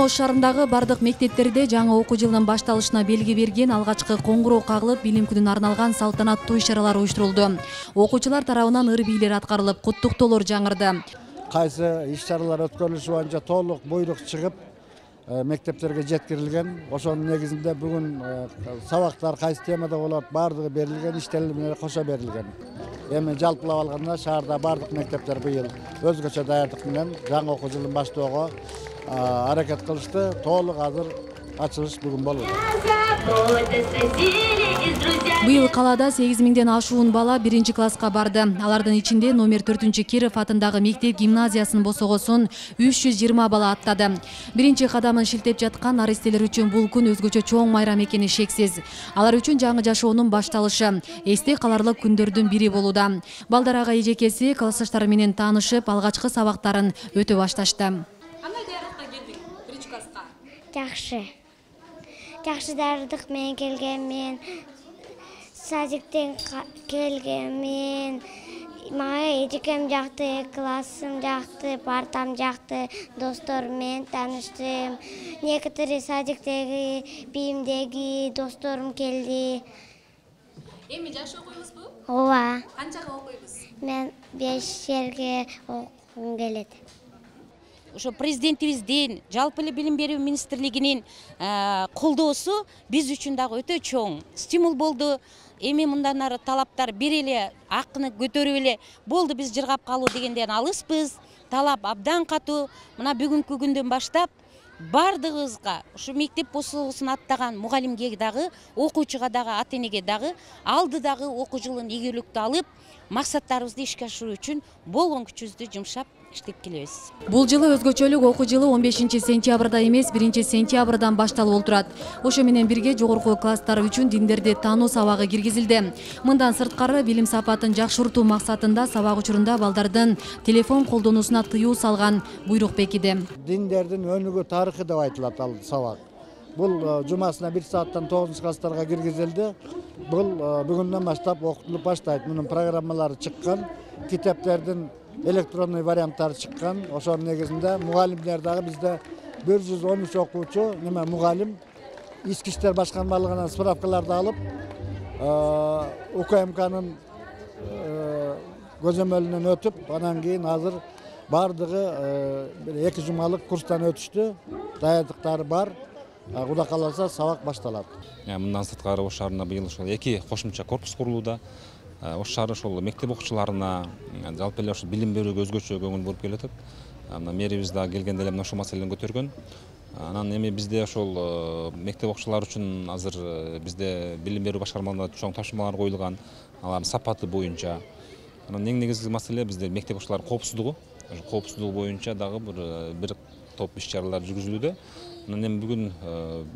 Ош шаарындагы бардык мектептерде жаңы окуу жылынын башталышына белги берген алгачкы коңгуроо кагылып, билим күнүнө арналган салтанаттуу иш-чаралар уюштурулду. Окуучулар тарабынан ыр бийлер аткарылып, куттуктоолор жаңырды. Кайсы иш-чаралар өткөрүлүшү боюнча толук буйрук чыгып, мектептерге жеткирилген. Ошонун негизинде бүгүн сабактар кайсы темада болот, бардыгы берилген, иштелмелер кошо берилген. Эми жалпылап алганда шаарда бардык мектептер быйыл өзгөчө даярдык менен жаңы окуу жылын баштоого аракет кылышты. Толук азыр ачылыш бүгүн болду. Быйыл калаада 8000ден ашуун бала 1-класска барды. Алардын ичинде номер 4 Киров атындагы мектеп гимназиясынын босогосун 320 бала аттады. Биринчи кадамын шилтеп жаткан аристелер үчүн бул күн өзгөчө чоң майрам экени шексиз. Алар үчүн жаңы жашоонун башталышы, эсте каларлык күндөрдүн бири болууда. Балдар ага эжекеси классташтары менен таанышып, алгачкы сабактарын өтө башташты. Кандай даярдыкка келдиң 1-класска? Жакшы даярдык менен келген, мен садиктен келген, мен мага эжекем жакты, классым жакты, партам жакты, досторум менен тааныштым. Некоторые садиктеги, бийимдеги досторум келди. Эми жаш окуйбузбу? Ооба. Канчага окуйбуз? Мен 5 окугум келет. Ошо президентибиздин, жалпы эле билим берүү министрлигинин колдоосу биз үчүн дагы өтө чоң стимул болду. Эми мындан ары талаптар бир эле акыны көтөрүп эле болду, биз жыргап калуу дегенден алыспыз. Талап абдан катуу. Мына бүгүнкү күндөн баштап бардыгыбызга ушу мектеп босогосун аттаган мугалимге дагы, окуучуга дагы, ата-энеге дагы алдыдагы окуу жылын ийгиликтүү алып, максаттарыбызды ишке ашыруу үчүн болгон күчүбүздү жумшап иштеп келебиз. Бул жылы өзгөчөлүк окуу жылы 15-сентябрда эмес, 1-сентябрдан башталып олтурат. Ошо менен бирге жогорку класстар үчүн диндерди таануу сабагы киргизилди. Мындан сырткары билим сапатын жакшыртуу максатында сабак учурунда балдардын телефон колдонуусуна тыюу салган буйрук бекиди. Диндердин өнүгүү тарыхы деп айтылат ал сабак. Бул жумасына 1 сааттан 9-класстарга киргизилди. Бул бүгүндөн баштап окутулуп баштайт. Мунун программалары чыккан, китептердин электронный варианттары чыккан. Ошонун негизинде мугалимдер дагы бизде 113 окуучу, мугалим ички иштер башкармалыгынан справкаларды алып, УКМКнын көзөмөлүнөн өтүп, анан кийин азыр бардыгы 2 жумалык курстан өтүштү. Даярдыктары бар. Кудай кааласа сабак башталат. Мындан сырткары Ош шаарында быйыл ошол 2 кошумча корпус курулууда. Ош шаары ошол мектеп окуучуларына, жалпы эле ошо билим берүүгө өзгөчө көңүл буруп келатат. Мэрибиз дагы келгенде эле ошол маселени көтөргөн. Анан эми бизде ошол мектеп окуучулары үчүн азыр бизде билим берүү башкармаларында чоң тапшырмалар коюлган, алардын сапаты боюнча. Анан эң негизги маселе бизде мектеп окуучуларынын коопсуздугу. Ошо коопсуздугу боюнча дагы бир топ иш-чаралар жүргүзүлүүдө. Анан эми бүгүн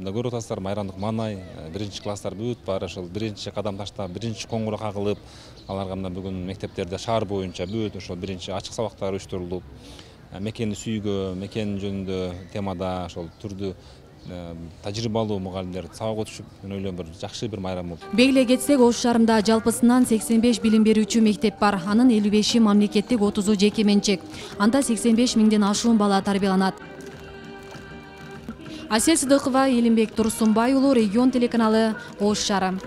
көрүп атасыздар, майрамдык маанай, 1-класстар бүт баары ошол 1 кадам таштап, 1 коңгуроо кагылып, аларга мына бүгүн мектептерде шаар боюнча бүт ошол 1 ачык сабактар уюштурулуп, мекенди сүйгөө, мекен жөнүндө темада ошол түрдүү тажрыйбалуу мугалимдер сабак өтүшүп, мен ойлойм бир жакшы бир майрам болду. Белгилей кетсек, Ош шаарында жалпысынан 85 билим берүүчү мектеп бар. Анын 55 мамлекеттик, 30 жеке менчик. Анда 85 000ден ашуун бала тарбияланат. Асель Сыдыкова, Элимбек Турсунбай уулу, Регион телеканалы, Ош шаары.